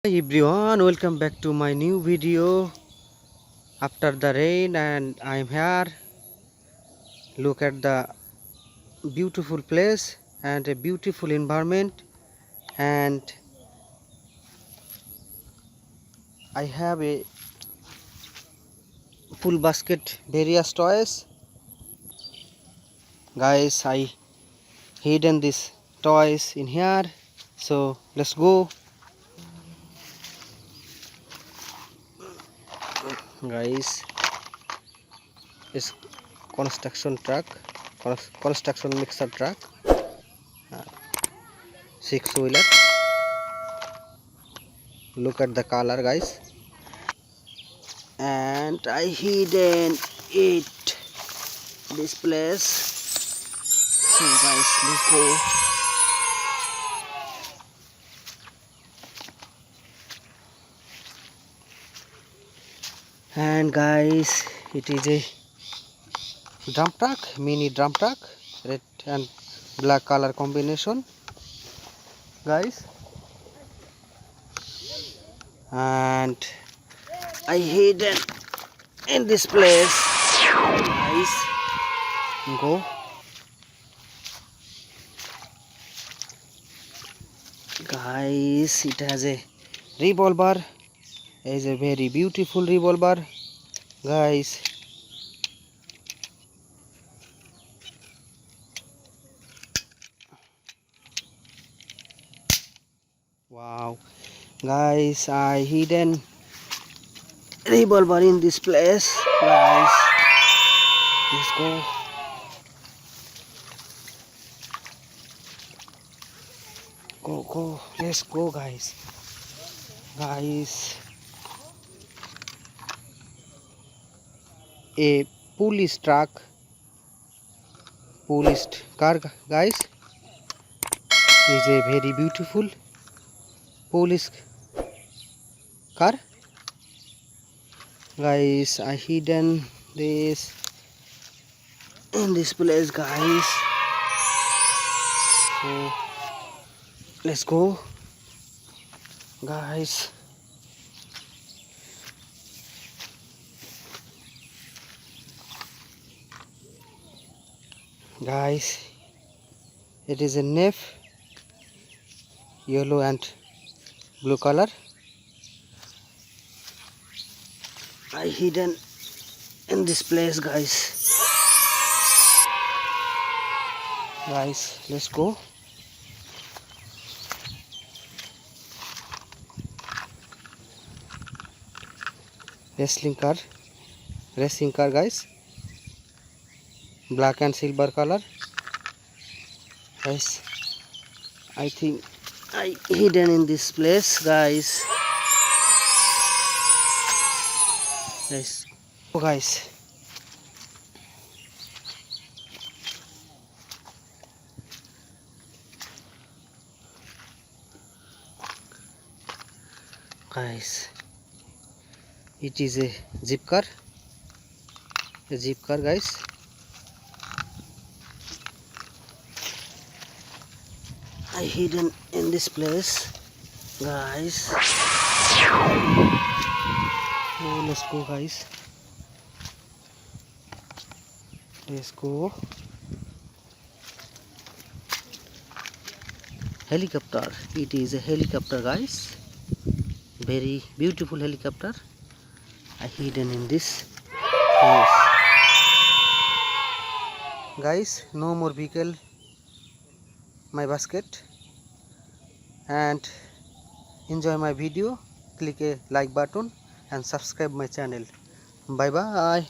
Hi everyone, welcome back to my new video after the rain, and I'm here. Look at the beautiful place and a beautiful environment, and I have a full basket various toys. Guys, I hidden these toys in here, so let's go. Guys, it's construction truck, construction mixer truck, 6-wheeler. Look at the color, guys, and I hidden it this place. So guys, let's go. And guys, it is a drum truck, mini drum truck, red and black color combination, guys. And I hidden in this place, guys. Go. Guys, it has a revolver. It is a very beautiful revolver, guys. Wow, guys, I hidden revolver in this place, guys. Let's go. Go, let's go, guys. A police truck, police car, guys, is a very beautiful police car, guys. I hidden this in this place, guys. So let's go, guys. It is a nef, yellow and blue color. I hidden in this place, guys. Let's go. Racing car, guys. Black and silver color, guys. I think I hidden in this place, guys. Oh, guys. It is a jeep car, guys. I hidden in this place, guys. Oh, let's go, guys. Let's go. Helicopter. It is a helicopter, guys. Very beautiful helicopter. I hidden in this place, guys. No more vehicle my basket, and enjoy my video. Click a like button and subscribe my channel. Bye bye.